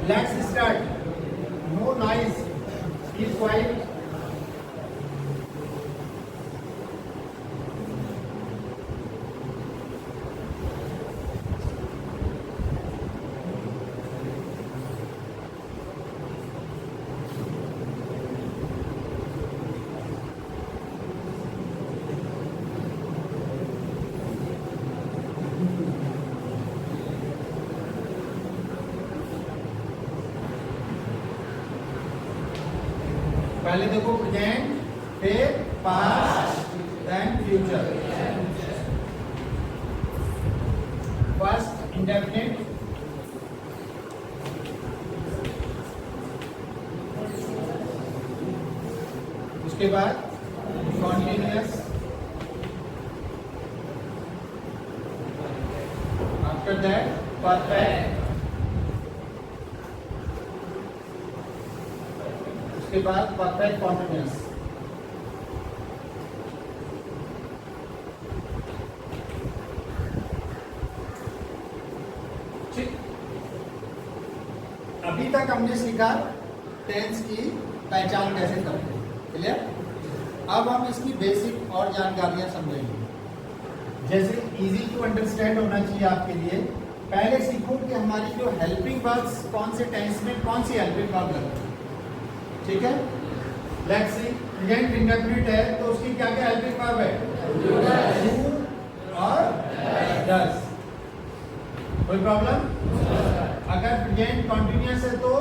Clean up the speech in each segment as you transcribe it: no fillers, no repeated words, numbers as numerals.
Let's start. No noise. Keep quiet. पहले देखो present, फिर past, then future. First indefinite, उसके बाद कॉन्टिन्यूअस, आफ्टर दैट परफेक्ट, उसके बाद परफेक्ट कॉन्टिन्यूअस। ठीक, अभी तक हमने सीखा टेंस की पहचान कैसे करते हैं, क्लियर। अब हम इसकी बेसिक और जानकारियां समझेंगे। जैसे इजी टू अंडरस्टैंड होना चाहिए आपके लिए, पहले सीखो कि हमारी जो हेल्पिंग वर्ब्स कौन से टेंस में कौन सी हेल्पिंग वर्ब लगती है। ठीक है, लेट्स सी। प्रेजेंट इंडेफिनिट है तो उसकी क्या क्या हेल्पिंग वर्ब है? डू और डज। कोई प्रॉब्लम? अगर प्रेजेंट कॉन्टिन्यूअस है तो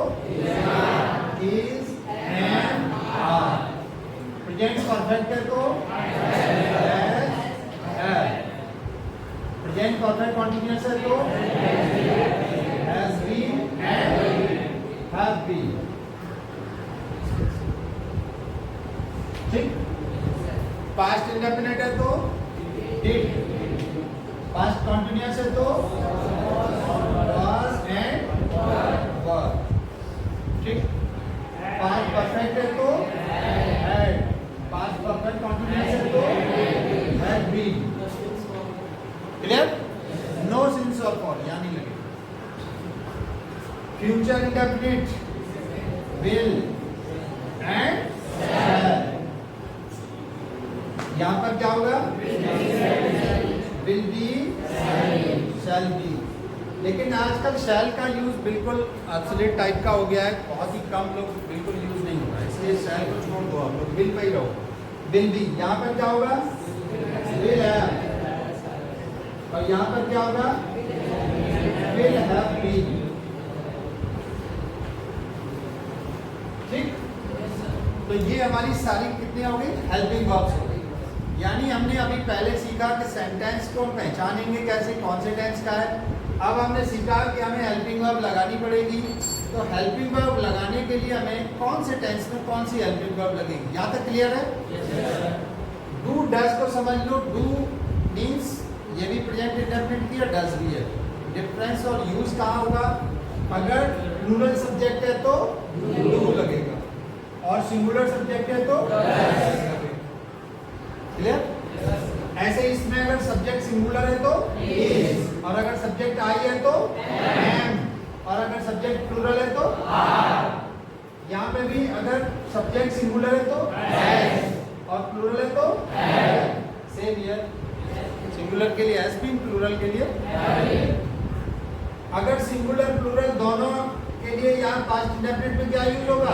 is, am, are. Present perfect है तो has, have. Present perfect continuous है तो has been and have been. ठीक, पास्ट इंडेफिनिट है तो डिड, पास्ट कॉन्टिन्यूअस है तो वाज एंड वर। ठीक, पास्ट परफेक्ट है तो हैड, पास्ट परफेक्ट कॉन्टिन्यूअस है तो had been. Clear? No since of for यानी लगे। Future indefinite will and shall. यहां पर क्या होगा? Will be, shall be. लेकिन आजकल शैल का यूज बिल्कुल ऑब्सोलेट टाइप का हो गया है, बहुत ही कम लोग, बिल्कुल यूज नहीं हो रहा है, इसलिए शैल को छोड़ दो आप लोग, विल पे ही रहो। विल बी, यहां पर क्या होगा? Will have. और यहां पर क्या होगा? Will have been. ठीक, तो ये हमारी सारी कितनी हो गई? हेल्पिंग वर्ब्स हो गई। यानी हमने अभी पहले सीखा कि सेंटेंस को हम पहचानेंगे कैसे, कौन से टेंस का है। अब हमने सीखा कि हमें हेल्पिंग वर्ब लगानी पड़ेगी। तो हेल्पिंग वर्ब लगाने के लिए हमें कौन से टेंस में कौन सी हेल्पिंग वर्ब लगेगी, यहाँ तक क्लियर है? डू डज को समझ लो। डू मीन्स ये भी प्रेजेंट इंडेफिनिट की है, डज भी है। डिफरेंस और यूज कहाँ होगा? अगर प्लूरल सब्जेक्ट है तो डू लगेगा और सिंगुलर सब्जेक्ट है तो क्लियर। ऐसे इसमें अगर सब्जेक्ट सिंगुलर है तो इज, और अगर सब्जेक्ट आई है तो एम, और अगर सब्जेक्ट प्लूरल है तो आर। यहाँ पे भी अगर सब्जेक्ट सिंगुलर है तो हैज, और प्लूरल है तो हैव। सेम हियर, सिंगुलर के लिए हैज बीन, प्लूरल के लिए हैव। अगर सिंगुलर प्लूरल दोनों के लिए यहाँ पास्ट इंडेफिनिट में क्या यूज होगा?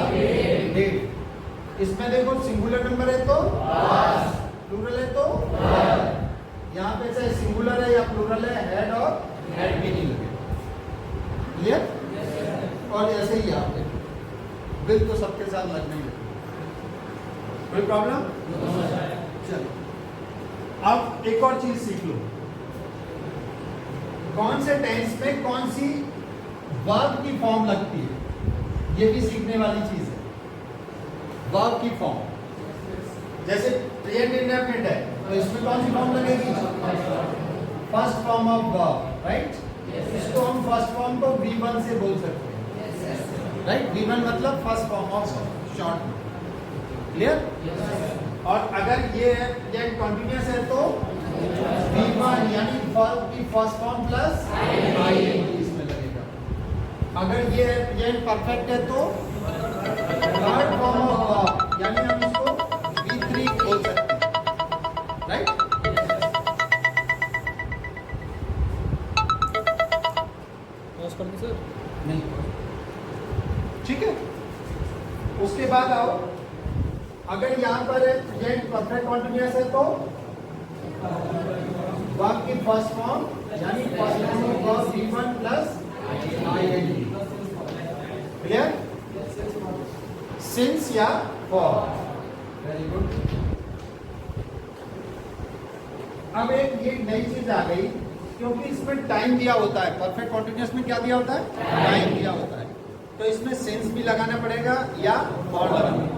डिड। इसमें देखो सिंगुलर नंबर है तो वाज, प्लूरल है तो वर। यहाँ पे चाहे सिंगुलर है या प्लूरल है, हेड और हेड भी नहीं लगे। क्लियर? और ऐसे ही यहाँ पे विल तो सबके साथ लगने ही लगे। कोई प्रॉब्लम? चलो, अब एक और चीज सीख लो, कौन से टेंस में कौन सी वर्ब की फॉर्म लगती है, ये भी सीखने वाली चीज है। वर्ब की फॉर्म, जैसे प्रेजेंट इंडेफिनिट है तो इसमें कौन सी फॉर्म लगेगी? First form of verb, right. इसको हम फर्स्ट फॉर्म को V1 से बोल सकते हैं, राइट। V1 मतलब फर्स्ट फॉर्म ऑफ शॉर्ट में, क्लियर। और अगर ये कंटिन्यूअस है तो V1 यानी की फर्स्ट फॉर्म प्लस आईएनजी इसमें लगेगा। अगर ये प्रेजेंट परफेक्ट है तो थर्ड फॉर्म ऑफ वर्ब, यानी हम इसको V3 बोल सकते हैं, राइट। पॉज कर दो सर। नहीं, ठीक है। उसके बाद आओ, अगर यहाँ पर प्रेजेंट परफेक्ट कॉन्टिन्यूअस है तो वर्ब की फर्स्ट फॉर्म यानी first form of verb V1 plus ING, clear. Since या फॉर, वेरी गुड। अब एक ये नई चीज आ गई, क्योंकि इसमें टाइम दिया होता है, परफेक्ट कॉन्टिन्यूअस में क्या दिया होता है, टाइम दिया होता है, तो इसमें सिंस भी लगाना पड़ेगा या फॉर लगाना।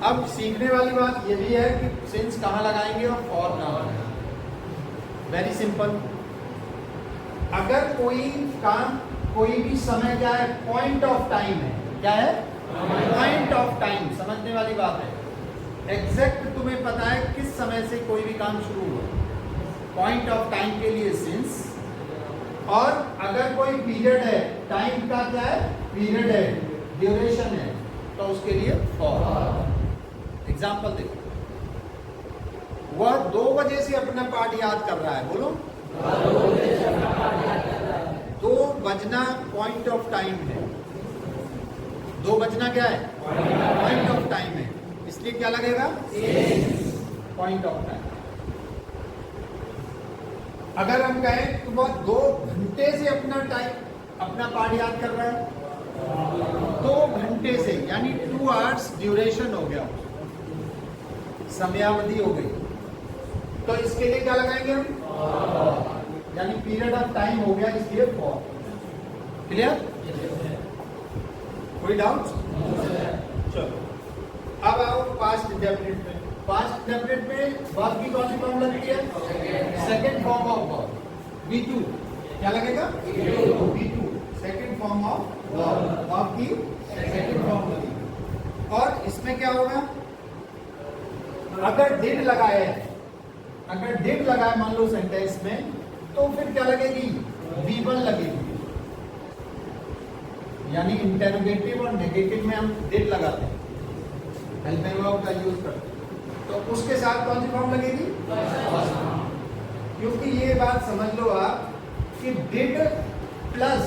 अब सीखने वाली बात ये भी है कि सिंस कहाँ लगाएंगे और फॉर कहाँ लगाएंगे। वेरी सिंपल, अगर कोई काम कोई भी समय क्या है, पॉइंट ऑफ टाइम है, क्या है, पॉइंट ऑफ टाइम, समझने वाली बात है। एग्जैक्ट तुम्हें पता है किस समय से कोई भी काम शुरू हुआ, पॉइंट ऑफ टाइम के लिए सिंस, और अगर कोई पीरियड है, टाइम का क्या है, पीरियड है, ड्यूरेशन है, तो उसके लिए फॉर। एग्जाम्पल देखो, वह 2 बजे से अपना पाठ याद कर रहा है, बोलो 2 बजना पॉइंट ऑफ टाइम है, 2 बजना क्या है, पॉइंट ऑफ टाइम है, इसलिए क्या लगेगा, पॉइंट ऑफ टाइम। अगर हम कहें तो वह 2 घंटे से अपना पाठ याद कर रहा है, 2 घंटे से यानी 2 आवर्स ड्यूरेशन हो गया, समयावधि हो गई, तो इसके लिए क्या लगाएंगे हम, यानी पीरियड ऑफ टाइम हो गया, इसलिए फॉर। क्लियर, कोई डाउट? चलो अब आओ पास्ट इंडेफिनिट में। पास्ट इंडेफिनिट में वर्ब की कौन सी फॉर्म लगती है, second form of verb, V2। क्या लगेगा, V2, second form of verb, verb की सेकंड फॉर्म लगेगी। और इसमें क्या होगा, अगर डिड लगाए, अगर डिड लगाए मान लो सेंटेंस में, तो फिर क्या लगेगी, V1 लगेगी, यानी इंटरोगेटिव और नेगेटिव में हम डिड लगाते हैं, हेल्पिंग वर्ब का यूज करते हैं, तो उसके साथ कौन सी फॉर्म लगेगी, क्योंकि ये बात समझ लो आप कि did plus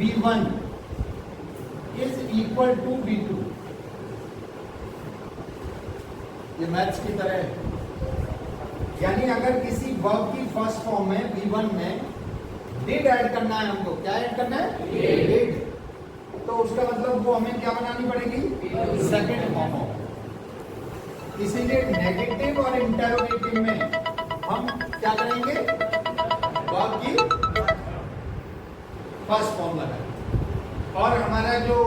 V1 is equal to V2। ये मैथ्स की तरह है, यानी अगर किसी वर्ब की फर्स्ट फॉर्म में V1 में डिड ऐड करना है हमको, क्या ऐड करना है, डिड, तो उसका मतलब वो हमें क्या बनानी पड़ेगी, सेकंड फॉर्म ऑफ। इसीलिए नेगेटिव और इंटरोगेटिव में हम क्या करेंगे, वर्ब की फर्स्ट फॉर्म लगाएंगे, और हमारा जो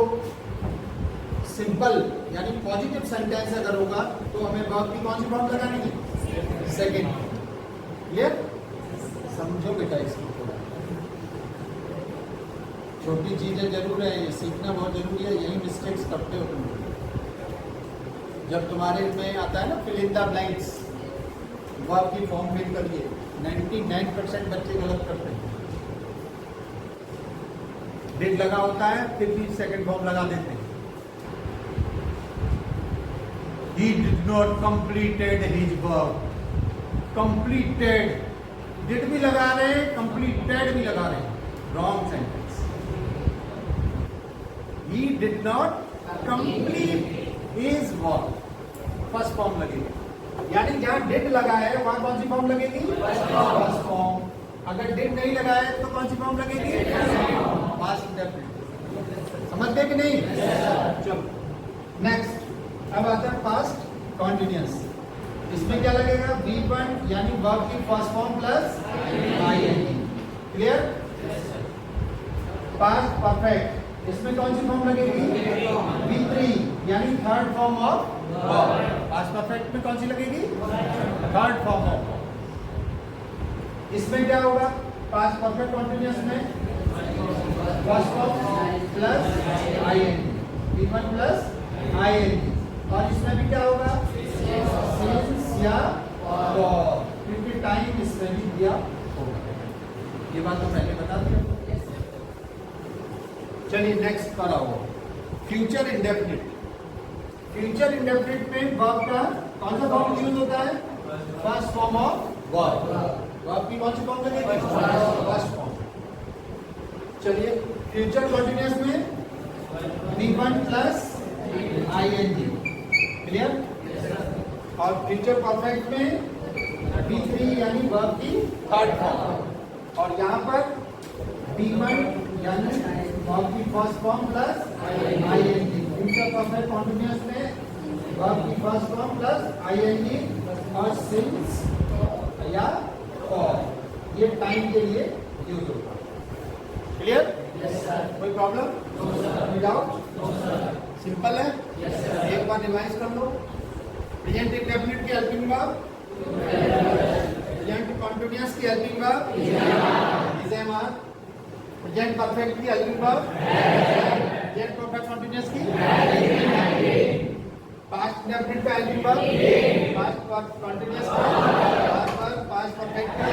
सिंपल यानी पॉजिटिव सेंटेंस अगर होगा तो हमें वर्ब की कौन सी फॉर्म लगानी है, सेकंड। क्लियर, समझो बेटा इसको, थोड़ा छोटी चीजें जरूर है, ये सीखना बहुत जरूरी है, यही मिस्टेक्स करते हो तुम। जब तुम्हारे में आता है ना fill in the blanks, verb की फॉर्म फिल करिए, 99% बच्चे गलत करते हैं, डिड लगा होता है फिर भी सेकंड फॉर्म लगा देते हैं। He did not completed his work. Completed, did भी लगा रहे हैं, completed भी लगा रहे हैं, wrong sentence. He did not complete his work. First form लगेगी, यानी जहाँ did लगा है वहां कौन सी फॉर्म लगेगी, फर्स्ट फॉर्म। अगर did नहीं लगा है तो कौन सी फॉर्म लगेगी, पास्ट इंडेफिनिट। समझते कि नहीं? चलो नेक्स्ट, अब आता है पास्ट कॉन्टिन्यूअस। इसमें क्या लगेगा, V1 यानी वर्ब की first form plus ING. Clear? Past perfect, इसमें कौन सी फॉर्म लगेगी, V3 यानी third form of verb. Past perfect में कौन सी लगेगी, थर्ड फॉर्म ऑफ वर्ब। इसमें क्या होगा, पास्ट परफेक्ट कॉन्टिन्यूअस में first form plus ING, V1 plus ING, और इसमें भी क्या होगा, सिंस या फॉर, क्योंकि टाइम इसमें भी दिया होगा। ये बात तो पहले बता दिया। चलिए नेक्स्ट पर आओ, फ्यूचर इंडेफिनिट। फ्यूचर इंडेफिनिट में वर्ब का कौन सा फॉर्म यूज होता है? First form of verb. Verb की कौन सी फॉर्म लगेगी? First form. चलिए फ्यूचर कंटीन्यूअस में V1 प्लस ing, क्लियर? और फ्यूचर परफेक्ट में V3 यानी वर्ब की थर्ड फॉर्म, और यहाँ पर V1 यानी वर्ब की first form plus ing। Future perfect continuous में वर्ब की फर्स्ट फॉर्म प्लस ing और सिंस या फॉर, ये टाइम के लिए यूज होगा। क्लियर? कोई प्रॉब्लम? कोई डाउट? सिंपल है? एक बार रिवाइज कर लो। प्रेजेंट इंडेफिनिट की हेल्पिंग वर्ब, प्रेजेंट कंटीन्यूअस की helping verb is am are, present perfect की helping verb, present perfect continuous की, पास्ट इंडेफिनिट का हेल्पिंग वर्ब, पास्ट कंटीन्यूअस का, पास्ट परफेक्ट का,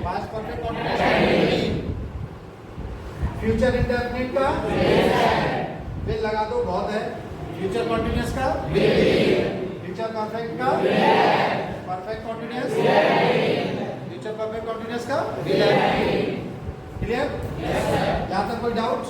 पास्ट परफेक्ट कंटीन्यूअस का, फ्यूचर इंडेफिनिट का will लगा दो, बहुत है। फ्यूचर कंटीन्यूअस का फ्यूचर परफेक्ट का perfect continuous, future perfect continuous का क्लियर? यहां तक कोई डाउट?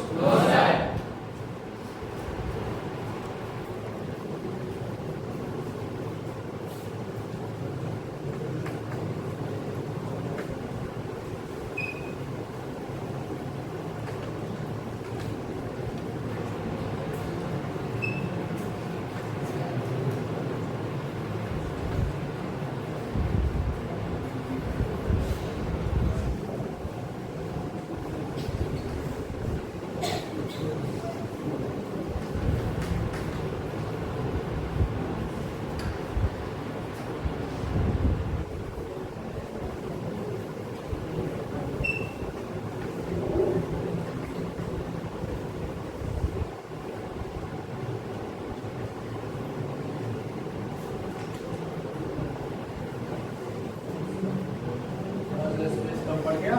पढ़ गया?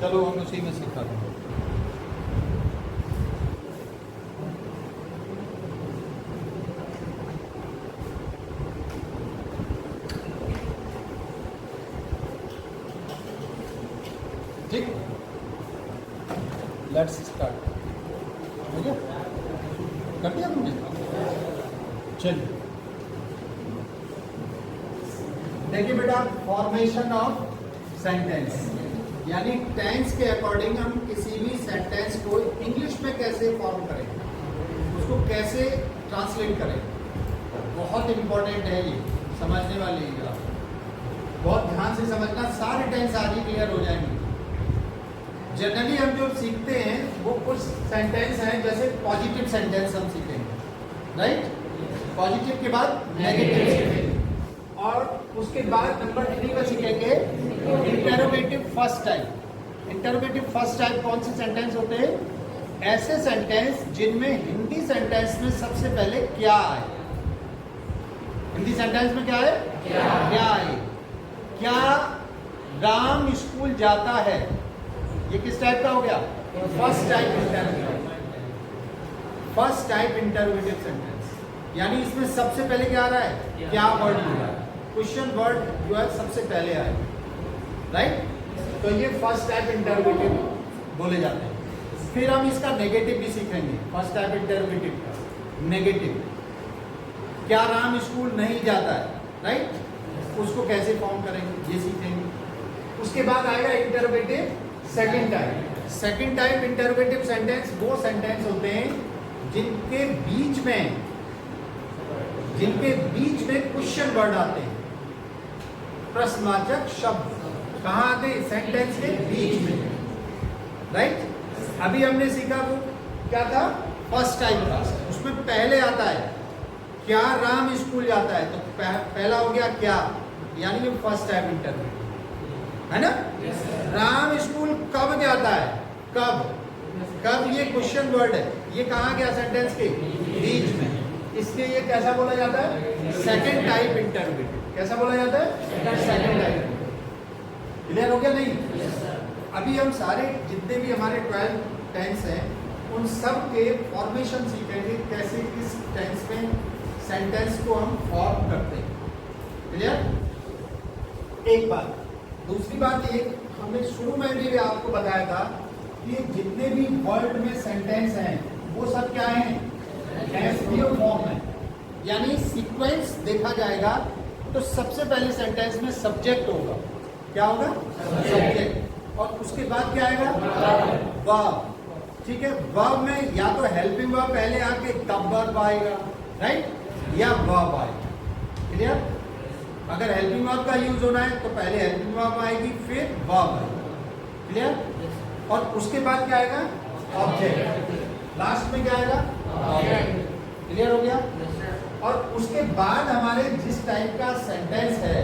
चलो हम उसी में सीखा था। ठीक, लेट्स स्टार्ट। हो गया? कर दिया तुमने? चलिए देखिए बेटा, फॉर्मेशन ऑफ सेंटेंस, यानी टेंस के अकॉर्डिंग हम किसी भी सेंटेंस को इंग्लिश में कैसे फॉर्म करें, उसको कैसे ट्रांसलेट करें, बहुत इंपॉर्टेंट है। ये समझने वाली है, आप बहुत ध्यान से समझना, सारे टेंस आज ही क्लियर हो जाएंगे। जनरली हम जो सीखते हैं वो कुछ सेंटेंस हैं, जैसे पॉजिटिव सेंटेंस हम सीखेंगे, राइट? पॉजिटिव के बाद नेगेटिव सीखेंगे, और उसके बाद नंबर 3 में सीखेंगे interrogative first type. Interrogative first type कौन से सेंटेंस होते हैं? ऐसे सेंटेंस जिनमें हिंदी सेंटेंस में सबसे पहले क्या आए। हिंदी सेंटेंस में क्या है? क्या आए? क्या राम स्कूल जाता है? ये किस टाइप का हो गया? First type interrogative. First type interrogative sentence, यानी इसमें सबसे पहले क्या आ रहा है? क्या वर्ड हो रहा है? क्वेश्चन वर्ड जो है सबसे पहले आए, राइट? तो ये फर्स्ट टाइप इंटरोगेटिव बोले जाते हैं। फिर हम इसका नेगेटिव भी सीखेंगे। फर्स्ट टाइप इंटरोगेटिव का नेगेटिव, क्या राम स्कूल नहीं जाता है, राइट? उसको कैसे फॉर्म करेंगे ये सीखेंगे। उसके बाद आएगा interrogative second type. Second type interrogative sentence वो सेंटेंस होते हैं जिनके बीच में क्वेश्चन वर्ड आते हैं, प्रश्नवाचक शब्द कहाँ आते हैं? सेंटेंस के बीच में, राइट? अभी हमने सीखा वो क्या था? फर्स्ट टाइप का। उसमें पहले आता है क्या राम स्कूल जाता है, तो पहला हो गया क्या, यानी ये फर्स्ट टाइप इंटरव्यू है ना। राम स्कूल कब जाता है? कब ये क्वेश्चन वर्ड है, ये कहाँ गया? सेंटेंस के बीच में, इसलिए ये कैसा बोला जाता है? Second type interview. कैसा बोला जाता है? Second diagram. क्लियर हो गया नहीं? अभी हम सारे जितने भी हमारे 12 टेंस हैं उन सब के फॉर्मेशन सीखेंगे, कैसे किस टेंस में सेंटेंस को हम फॉर्म करते हैं। क्लियर? एक बात। दूसरी बात ये, हमने शुरू में भी आपको बताया था कि जितने भी वर्ड में सेंटेंस हैं वो सब क्या हैं? एसवीओ फॉर्म है। यानी सीक्वेंस देखा जाएगा तो सबसे पहले सेंटेंस में सब्जेक्ट होगा। क्या होगा? सब्जेक्ट। और उसके बाद क्या आएगा? वर्ब। ठीक है, वर्ब में या तो हेल्पिंग वर्ब पहले आके तब वर्ब आएगा, राइट, या वर्ब आएगा। क्लियर? अगर हेल्पिंग वर्ब का यूज होना है तो पहले हेल्पिंग वर्ब आएगी फिर वर्ब आएगी। क्लियर? और उसके बाद क्या आएगा? ऑब्जेक्ट। लास्ट में क्या आएगा? ऑब्जेक्ट। क्लियर हो गया? और उसके बाद हमारे जिस टाइप का सेंटेंस है,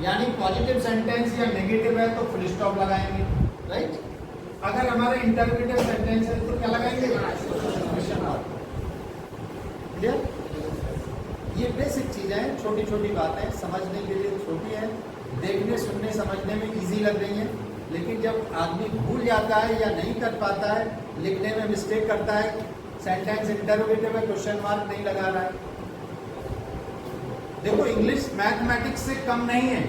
यानी पॉजिटिव सेंटेंस या नेगेटिव है तो फुल स्टॉप लगाएंगे, राइट। अगर हमारा इंटरप्रेटिव सेंटेंस है तो क्या लगाएंगे? Question mark. क्लियर? ये बेसिक चीजें हैं, छोटी छोटी बातें, समझने के लिए छोटी है, देखने सुनने समझने में इजी लग रही है, लेकिन जब आदमी भूल जाता है या नहीं कर पाता है, लिखने में मिस्टेक करता है, सेंटेंस इंटरोगेटिव है, क्वेश्चन मार्क नहीं लगा रहा है। देखो इंग्लिश मैथमेटिक्स से कम नहीं है।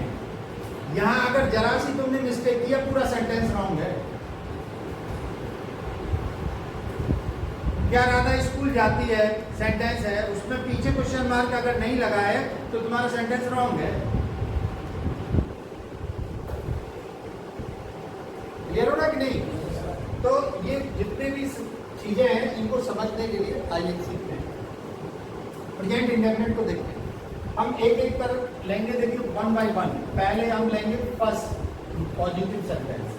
यहां अगर जरा सी तुमने मिस्टेक किया पूरा सेंटेंस रॉन्ग है। क्या राधा स्कूल जाती है सेंटेंस है, उसमें पीछे क्वेश्चन मार्क अगर नहीं लगा है तो तुम्हारा सेंटेंस रॉन्ग है। क्लियर हो रहा कि नहीं? तो ये जितने भी चीजें हैं इनको समझने के लिए आइए सीखते हैं। प्रेजेंट इंडेफिनिट को देखते हैं। हम एक एक कर लेंगे, देखिए वन बाय वन। पहले हम लेंगे फर्स्ट पॉजिटिव सेंटेंस।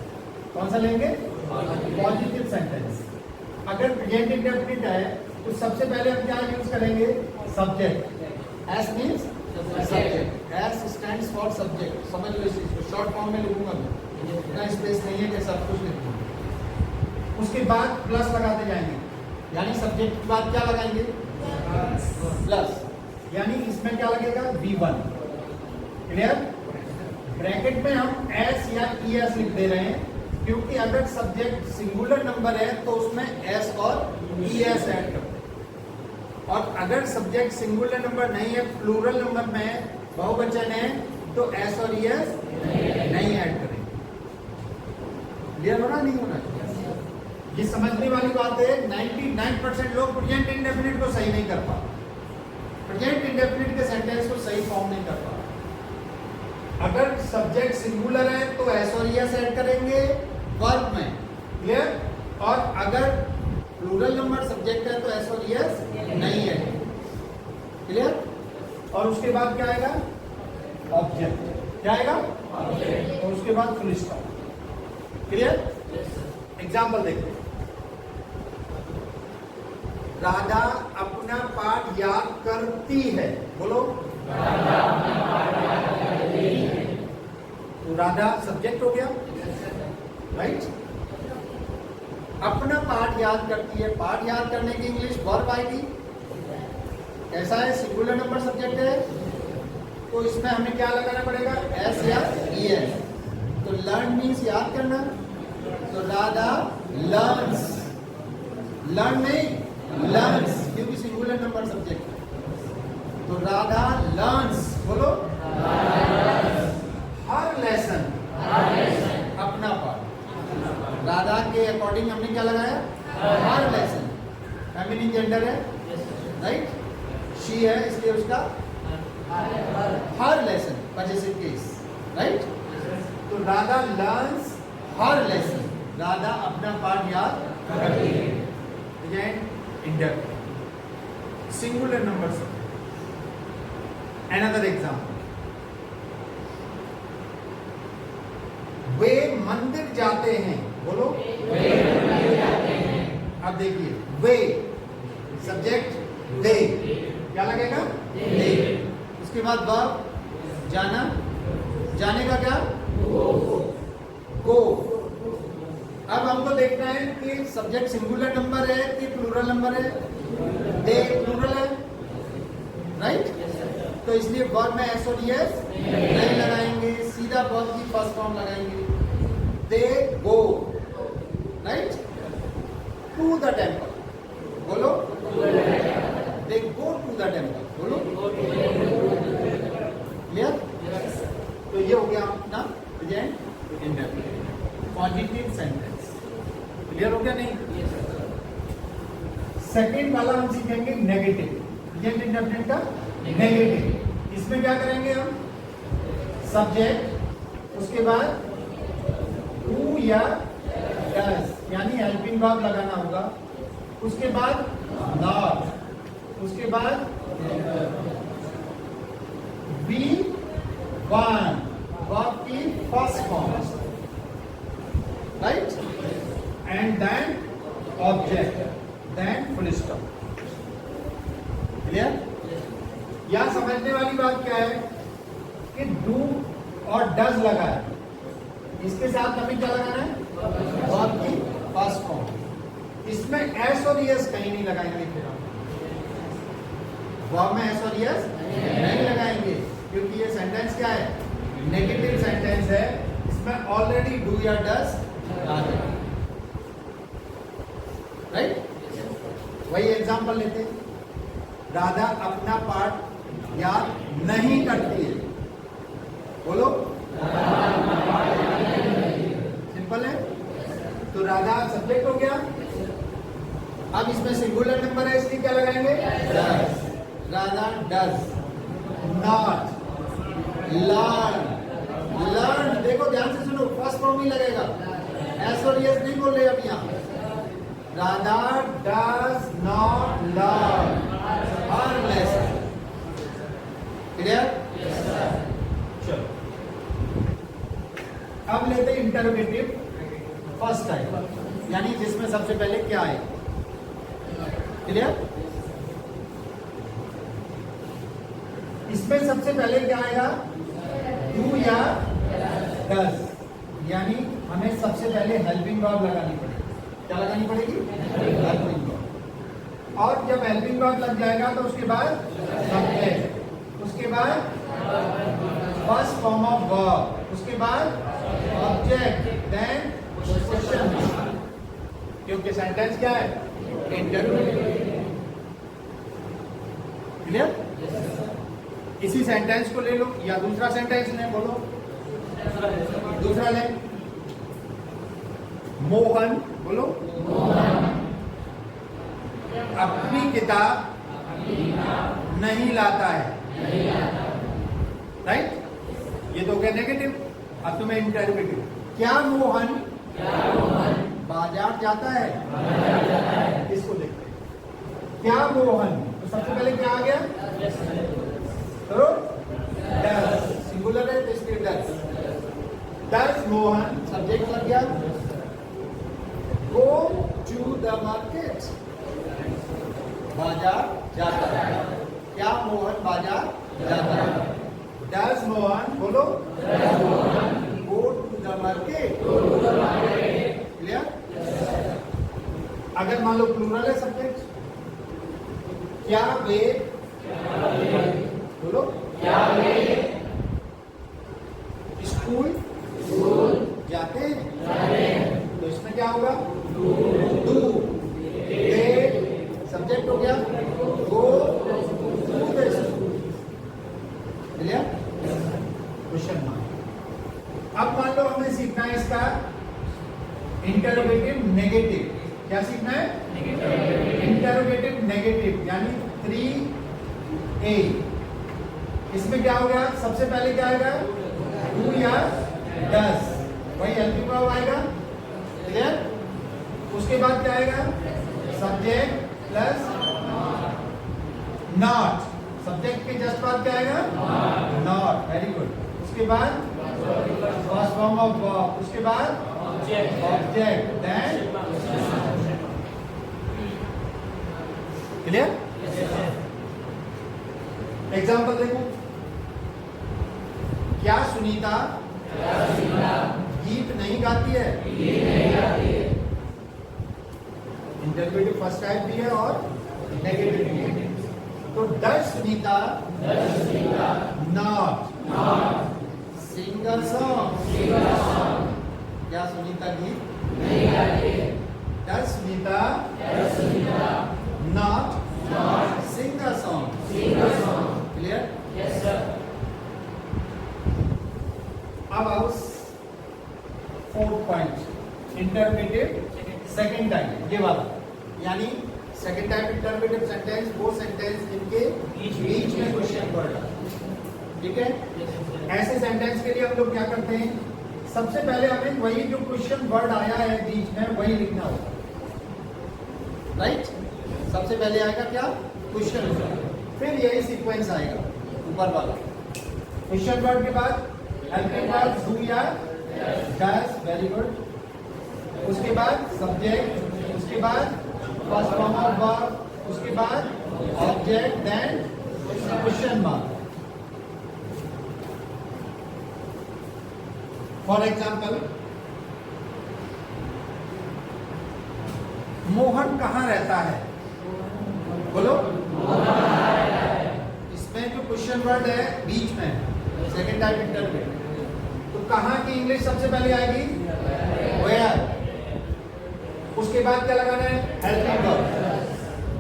कौन सा लेंगे? Positive sentence. अगर प्रेजेंट इंडेफिनिट है तो सबसे पहले हम क्या यूज करेंगे? Subject. S means subject. S stands for subject. समझ लो इस चीज को, शॉर्ट फॉर्म में लिखूंगा मैं, इतना स्पेस नहीं है कि सब कुछ लिखूंगा। उसके बाद प्लस लगाते जाएंगे, यानी सब्जेक्ट के बाद क्या लगाएंगे? प्लस। यानी इसमें क्या लगेगा? V1। क्लियर? ब्रैकेट में हम S या ES लिख दे रहे हैं क्योंकि अगर सब्जेक्ट सिंगुलर नंबर है तो उसमें S और ES ऐड करते हैं, और अगर सब्जेक्ट सिंगुलर नंबर नहीं है, प्लूरल नंबर में है, बहुवचन है, तो S और ES नहीं ऐड करेंगे। क्लियर होना नहीं होना? ये समझने वाली बात है। 99% लोग प्रेजेंट इंडेफिनिट को सही नहीं कर पाते, प्रेजेंट इंडेफिनिट के सेंटेंस को सही फॉर्म नहीं कर पाते। अगर सब्जेक्ट सिंगुलर है तो एस और एस ऐड करेंगे वर्ब में। क्लियर? और अगर प्लूरल नंबर सब्जेक्ट है तो एस और एस नहीं है। क्लियर? और उसके बाद क्या आएगा? ऑब्जेक्ट। क्या आएगा? ऑब्जेक्ट। और उसके बाद फुल स्टॉप। क्लियर? एग्जाम्पल देखते हैं। राधा अपना पाठ याद करती है। बोलो। तो राधा सब्जेक्ट हो गया, राइट। अपना पाठ याद करती है। पाठ याद करने की इंग्लिश वर्ब आएगी। कैसा है? सिंगुलर नंबर सब्जेक्ट है तो इसमें हमें क्या लगाना पड़ेगा? एस या ES। तो लर्न मीन्स याद करना, तो राधा लर्न्स। लर्न नहीं, लर्न्स, क्योंकि सिंगुलर नंबर सब्जेक्ट है। तो राधा लर्न्स। बोलो। हर लेसन। अपना पाठ। राधा के अकॉर्डिंग हमने क्या लगाया? हर लेसन। फेमिनिन जेंडर है, राइट। शी है इसलिए उसका हर लेसन पॉजेसिव केस, राइट। तो राधा लर्न्स हर लेसन। राधा अपना पाठ याद करती है। इंडेफिनिट सिंगुलर नंबर से। Another example. वे मंदिर जाते हैं। बोलो। वे मंदिर जाते हैं। अब देखिए, वे सब्जेक्ट दे, क्या लगेगा? दे। उसके बाद वर्ब जाना। जाने का क्या? गो। अब हमको देखना है कि सब्जेक्ट सिंगुलर नंबर है कि प्लूरल नंबर है। दे प्लूरल है, राइट। तो इसलिए वर्ब में एस और एस नहीं लगाएंगे, सीधा वर्ब की फर्स्ट फॉर्म लगाएंगे। They go right to the temple, बोलो they go to the temple, बोलो क्लियर। तो ये हो गया अपना present indefinite positive sentence. Clear हो गया नहीं? सेकेंड वाला हम सीखेंगे नेगेटिव, प्रेजेंट इंडेफिनिट का नेगेटिव। इसमें क्या करेंगे हम? सब्जेक्ट, उसके बाद हु या डज यानी हेल्पिंग वर्ब लगाना होगा, उसके बाद नॉट, उसके बाद बी वन वर्ब की first form right, and then object, then full stop. Clear? यहां समझने वाली बात क्या है कि डू और डज लगा है, इसके साथ हमें क्या लगाना है? वर्ब की फर्स्ट फॉर्म। इसमें एस और एस कहीं नहीं लगाएंगे, फिर हम वर्ब में एस और एस नहीं लगाएंगे, क्योंकि ये सेंटेंस क्या है? नेगेटिव सेंटेंस है, इसमें ऑलरेडी डू या डज आ जाएगा राइट। वही एग्जांपल लेते हैं, राधा अपना पाठ याद नहीं करती है, बोलो सिंपल है। तो राधा सब्जेक्ट हो गया। अब इसमें सिंगुलर नंबर है, इसलिए क्या लगाएंगे? Does. Radha does not learn, learn देखो ध्यान से सुनो, फर्स्ट फॉर्म ही लगेगा, एस और यस नहीं बोल रहे अब यहाँ। Radha does not learn her lesson. Clear? चलो अब लेते हैं इंटरोगेटिव फर्स्ट टाइप, यानी जिसमें सबसे पहले क्या है। क्लियर? इसमें सबसे पहले क्या आएगा? डू या डज, यानी हमें सबसे पहले हेल्पिंग वर्ब लगानी पड़ेगी। क्या लगानी पड़ेगी? Helping verb. और जब हेल्पिंग वर्ब लग जाएगा तो उसके बाद सब्जेक्ट, उसके बाद फर्स्ट फॉर्म ऑफ वर्ब, उसके बाद ऑब्जेक्ट, देन क्वेश्चन, क्योंकि सेंटेंस क्या है? इंटरोगेटिव। क्लियर? इसी सेंटेंस को ले लो या दूसरा सेंटेंस ले, बोलो दूसरा ले। मोहन, बोलो अपनी किताब नहीं लाता है, राइट? ये तो क्या नेगेटिव। अब तुम्हें इंटरोगेटिव, क्या मोहन बाजार जाता है? इसको देखते हैं, क्या मोहन, तो सबसे पहले क्या आ गया? करो डज, सिंगुलर है तो इसके डज। डज मोहन सब्जेक्ट लग गया। गो टू द मार्केट, बाजार जाता है, क्या मोहन बाजार जाता है? डज मोहन, बोलो go to the market. Clear? अगर मान लो प्लूरल है सब्जेक्ट, क्या वे, बोलो क्या वे स्कूल जाते हैं, तो इसमें क्या होगा? डू। दे सब्जेक्ट हो गया, go to the school. Clear? Question mark. अब मान लो हमें सीखना है इसका इंटरोगेटिव नेगेटिव। क्या सीखना है? इंटरोगेटिव नेगेटिव, यानी 3A। इसमें क्या हो गया? सबसे पहले क्या आएगा? डू या डज, वही हेल्पिंग वर्ब आएगा। क्लियर? उसके बाद क्या आएगा? सब्जेक्ट प्लस नॉट, सब्जेक्ट के जस्ट बाद क्या आएगा? नॉट। Very good. उसके बाद फर्स्ट फॉर्म ऑफ वर्ब, उसके बाद ऑब्जेक्ट, देन क्लियर? एग्जाम्पल देखो, क्या सुनीता गीत नहीं गाती है? इंटरोगेटिव फर्स्ट टाइप भी है और नेगेटिव भी है। तो does Sunita not sing a song? क्या सुनीता गीत नहीं गाती? Does Sunita not sing a song? Clear? Yes sir. अब आओ fourth point, interpretive second type. ये वाला यानी सेकंड टाइप इंटरप्रेटिव सेंटेंस, वो सेंटेंस जिनके बीच में क्वेश्चन वर्ड है। ठीक है? ऐसे सेंटेंस के लिए हम लोग क्या करते हैं, सबसे पहले हमें वही जो क्वेश्चन वर्ड आया है बीच में वही लिखना होगा। राइट? सबसे पहले आएगा क्या? क्वेश्चन, फिर यही सीक्वेंस आएगा ऊपर वाला। क्वेश्चन वर्ड के बाद हेल्पिंग वर्ब डू या डज, वेरी गुड। उसके बाद सब्जेक्ट, उसके बाद फर्स्ट फॉर्म ऑफ वर्ब, उसके बाद object, then question mark. For example, Mohan कहाँ रहता है? बोलो। इसमें जो क्वेश्चन वर्ड है बीच में, सेकेंड टाइप इंटरप्रेट, तो कहाँ की इंग्लिश सबसे पहले आएगी? वेयर। उसके बाद क्या लगाना है? हेल्पिंग वर्ब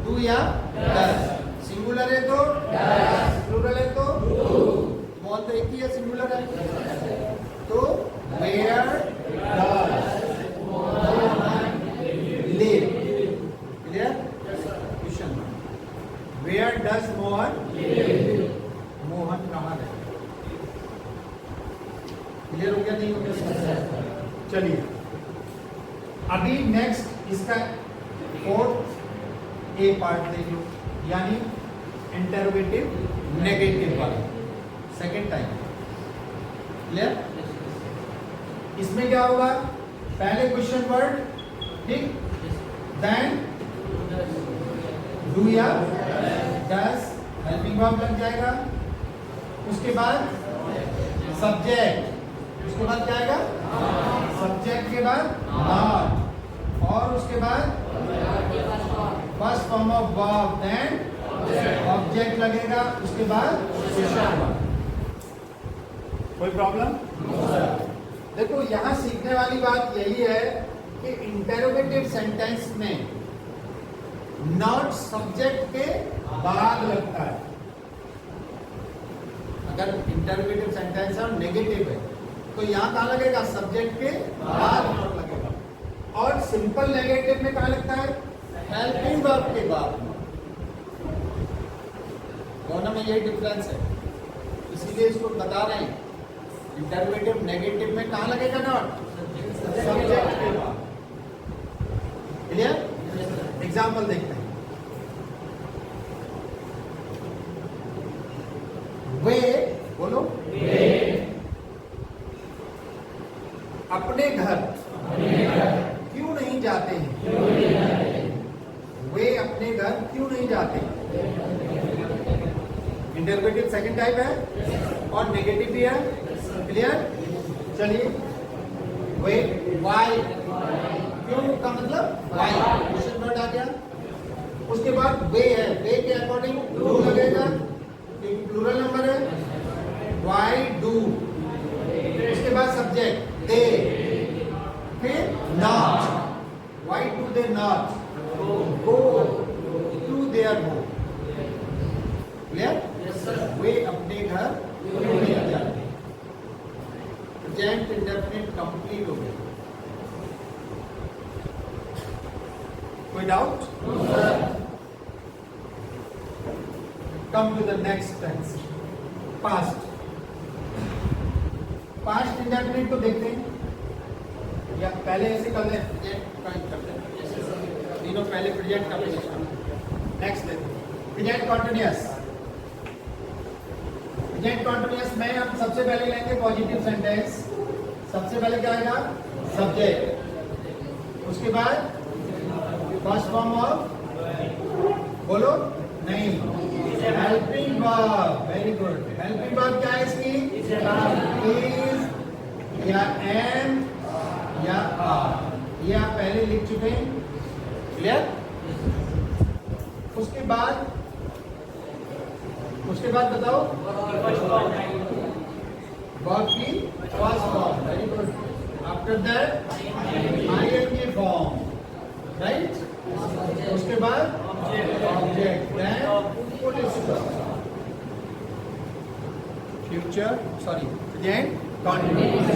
डू या डज। सिंगुलर है तो डज, प्लूरल है तो डू। मोहन तो एक ही है, सिंगुलर है तो where does live. Clear? Question where does Mohan live? Mohan कहाँ रहता है? क्लियर हो गया? नहीं हो गया? चलिए अभी नेक्स्ट इसका फोर्थ ए पार्ट देख लो, यानी इंटरोगेटिव नेगेटिव वाला सेकेंड टाइम। क्लियर? इसमें क्या होगा? पहले क्वेश्चन वर्ड, ठीक, देन डू या डज, हेल्पिंग वर्ब लग जाएगा। उसके बाद सब्जेक्ट, उसके बाद क्या आएगा? सब्जेक्ट के बाद नॉट, और उसके बाद first form of verb, then object लगेगा। उसके बाद क्वेश्चन वर्ड। कोई प्रॉब्लम? देखो यहां सीखने वाली बात यही है कि इंटरोगेटिव सेंटेंस में नॉट सब्जेक्ट के बाद लगता है। अगर इंटरोगेटिव सेंटेंस है और नेगेटिव है तो यहां कहां लगेगा? सब्जेक्ट के बाद नॉट लगेगा। और सिंपल नेगेटिव में कहां लगता है? हेल्पिंग वर्ब के बाद। दोनों में यही डिफरेंस है, इसीलिए इसको बता रहे हैं। इंटरोगेटिव नेगेटिव में कहां लगेगा नॉट? सब्जेक्ट के बाद। क्लियर? एग्जाम्पल देखते हैं। वे, बोलो, अपने घर क्यों नहीं जाते हैं? वे अपने घर क्यों नहीं जाते? इंटरोगेटिव सेकंड टाइप है और नेगेटिव भी है। क्लियर? चलिए वे, वाई, क्यों का मतलब वाई, क्वेश्चन वर्ड आ गया। उसके बाद वे है, वे के अकॉर्डिंग डू लगेगा क्योंकि प्लूरल नंबर है। वाई डू, उसके बाद सब्जेक्ट दे, फिर not, why do they not go to their home. Clear? वे अपने घर क्यों नहीं जाते? प्रेजेंट इंडेफिनिट कंप्लीट हो गया। कोई doubt? Come to the next tense, past. Past indefinite को देखते हैं या पहले ऐसे कर लें? तीनों पहले प्रेजेंट का नेक्स्ट देखते हैं। Present continuous. प्रेजेंट कॉन्टिन्यूअस में हम सबसे पहले लेंगे पॉजिटिव सेंटेंस। सबसे पहले क्या आएगा? सब्जेक्ट, उसके बाद फर्स्ट फॉर्म ऑफ, बोलो, नहीं, helping verb. Very good. Helping verb क्या है इसकी? इज या एम या आर। ये आप पहले लिख चुके हैं। क्लियर? उसके बाद उसके बाद बताओ वर्ब की first form, very good. After that ING form, right. उसके बाद object, then full stop, future sorry present continuous.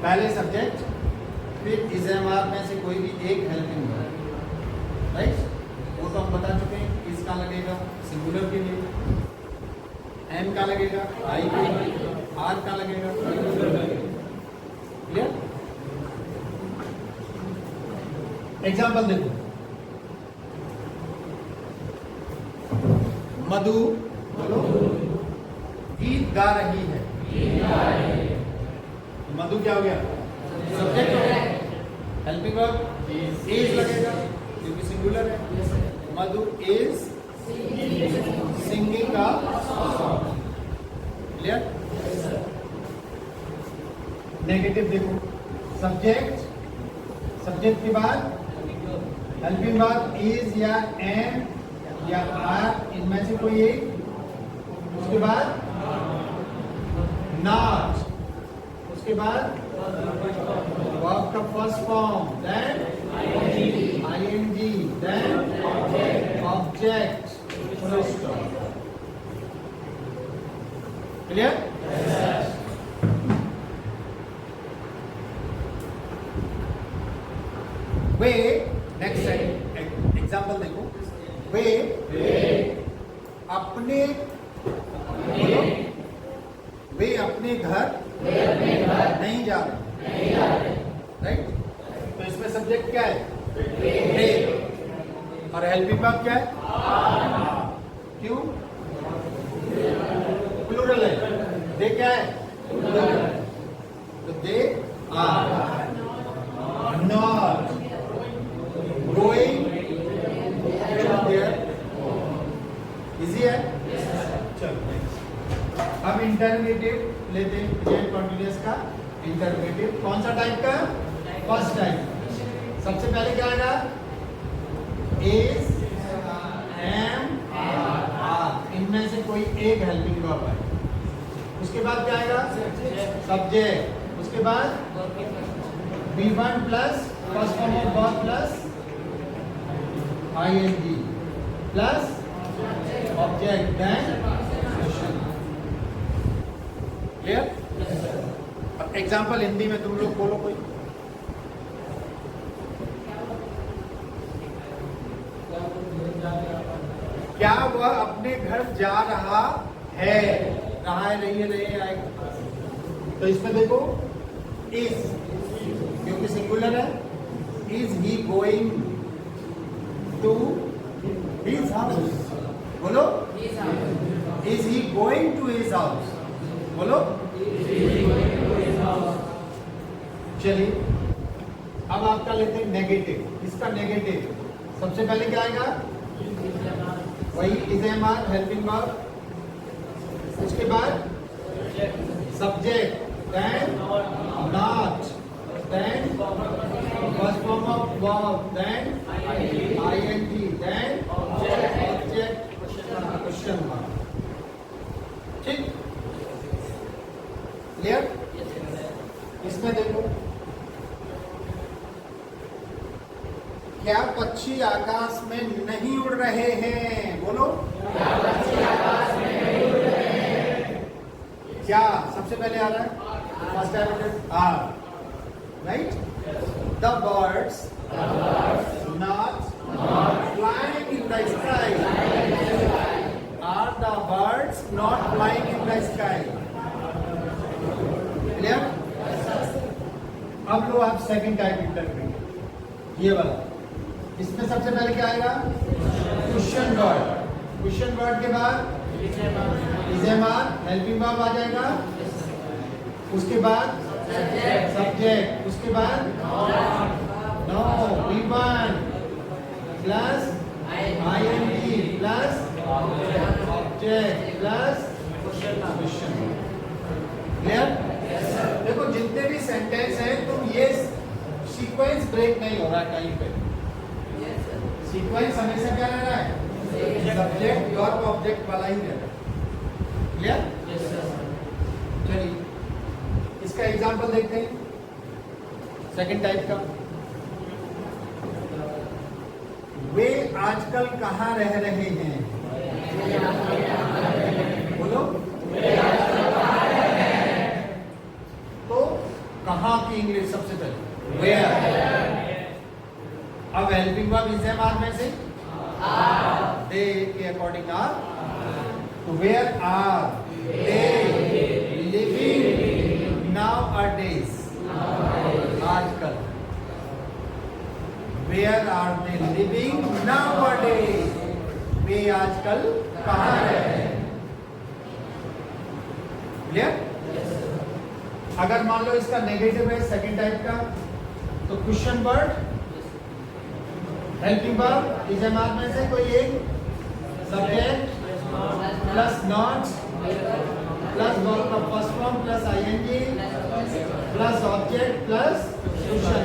पहले सब्जेक्ट, फिर इज़ेमार में से कोई भी एक हेल्पिंग वर्ब, राइट। वो तो हम बता चुके हैं। किसका लगेगा सिंगुलर के लिए, एम का लगेगा आई के लिए, आर का लगेगा, क्लियर। एग्जाम्पल देखो, मधु गीत गा रही है। मधु क्या हो गया, सब्जेक्ट हो गया। हेल्पिंग वर्ब इज लगेगा क्योंकि सिंगुलर है। मधु इज सिंगिंग का, क्लियर। नेगेटिव देखो, सब्जेक्ट, सब्जेक्ट के बाद हेल्पिंग वर्ब इज या एम या आर, इनमें से कोई एक। उसके बाद नॉट, उसके बाद वर्ब का first form, then ING, then object, full stop, clear. वे, नेक्स्ट एग्जाम्पल देखो, वे अपने, बोलो, वे अपने घर नहीं जा रहे, राइट। तो इसमें सब्जेक्ट क्या है, वे, और हेल्पिंग वर्ब क्या है, क्यों, प्लूरल है। दे क्या है, तो they are not going to there. Easy है, चलो। अब इंटररोगेटिव लेते हैं, प्रेजेंट कंटीन्यूअस का इंटररोगेटिव। कौन सा टाइप का, फर्स्ट टाइप। सबसे पहले क्या आएगा, इज, एम, आर, इनमें से कोई एक हेल्पिंग वर्ब है। उसके बाद क्या आएगा, सब्जेक्ट। उसके बाद V1 plus first form of verb plus ING plus object, then question. Clear. अब एग्जाम्पल हिंदी में तुम लोग बोलो कोई। क्या वह अपने घर जा रहा है, रहा है, नहीं है, नहीं आएगा। तो इसमें देखो इज, क्योंकि सिंगुलर है। Is he going to his house, बोलो। Is he going to his house, बोलो। चलिए अब आपका लेते हैं नेगेटिव। इसका नेगेटिव सबसे पहले क्या आएगा, वही इज़ेमार, हेल्पिंग वर्ब। उसके बाद subject, then not, then first form of verb, then ING, then object, question mark. ठीक, क्लियर। इसमें देखो, क्या पक्षी आकाश में नहीं उड़ रहे हैं, बोलो। क्या सबसे पहले आ रहा है, first time are, right. The birds not flying in the sky, are the birds not flying in the sky, clear. अब लो आप सेकंड टाइप इंटरप्रेट, ये वाला। इसमें सबसे पहले क्या आएगा, क्वेश्चन वर्ड। क्वेश्चन वर्ड के बाद इज़ेमार, हेल्पिंग वर्ब आ जाएगा। उसके बाद सब्जेक्ट, उसके बाद no, V1 plus ING plus object plus question. Clear. देखो जितने भी सेंटेंस हैं, तुम ये सीक्वेंस ब्रेक नहीं हो रहा है कहीं पे। सीक्वेंस हमेशा क्या रह रहा है, सब्जेक्ट वर्ब ऑब्जेक्ट वाला ही रहेगा। क्लियर? चलिए इसका एग्जांपल देखते हैं सेकंड टाइप का। वे आजकल कहाँ रह रहे हैं? बोलो। तो कहाँ की इंग्लिश सबसे पहले वेयर। अब helping verb is am are में से दे के अकॉर्डिंग आर, तो where are they living nowadays, आजकल। Where are they living nowadays, वे आजकल कहाँ रह रहे हैं? क्लियर? अगर मान लो इसका नेगेटिव है सेकंड टाइप का, तो question word helping verb is am are में से कोई एक subject plus not plus verb का first form plus ING plus object plus question.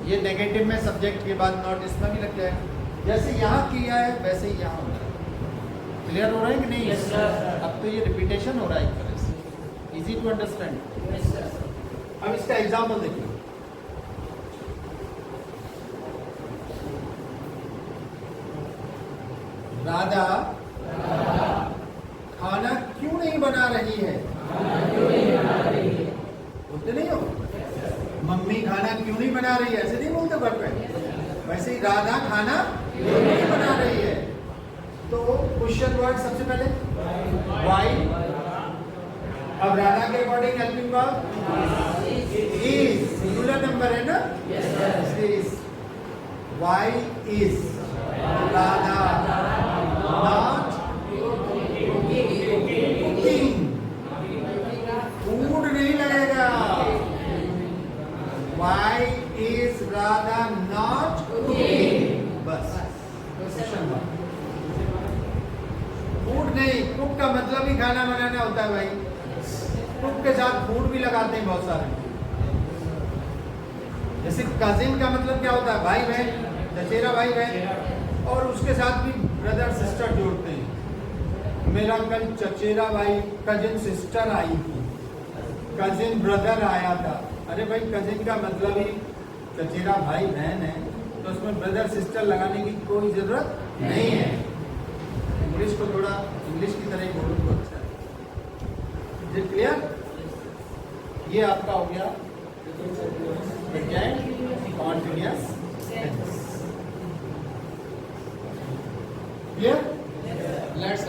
ये नेगेटिव में सब्जेक्ट के बाद नॉट इसमें भी लग जाएगा। जैसे यहाँ किया है वैसे ही यहाँ होना है। क्लियर हो रहा है कि नहीं? Yes, sir. अब तो ये रिपीटेशन हो रहा है एक तरह से। Easy to understand. अब इसका एग्जाम्पल देखिए। राधा खाना क्यों नहीं बना रही है? बोलते नहीं हो? मम्मी खाना क्यों नहीं बना रही है, ऐसे नहीं बोलते घर पे। वैसे ही राधा खाना क्यों नहीं बना रही है, तो क्वेश्चन वर्ड सबसे पहले वाई। अब राधा के according helping verb is, singular number है ना, is. Why is Radha not cooking, food नहीं लगेगा। Why is Radha not cooking, बस क्वेश्चन वर्ड। फूड नहीं, कुक का मतलब ही खाना बनाना होता है भाई। कुक के साथ फूड भी लगाते हैं बहुत सारे। जैसे कजिन का मतलब क्या होता है? भाई बहन, चचेरा भाई बहन, और उसके साथ भी ब्रदर सिस्टर जोड़ते हैं। मेरा कल चचेरा भाई कजिन सिस्टर आई थी, कजिन ब्रदर आया था। अरे भाई कजिन का मतलब ही चचेरा भाई बहन है, तो उसमें ब्रदर सिस्टर लगाने की कोई जरूरत नहीं है। इंग्लिश को थोड़ा इंग्लिश की तरह ही बोलो तो अच्छा है। जी क्लियर? ये आपका हो गया कॉन्टिन्यूअस टेंस। क्लियर? लेट्स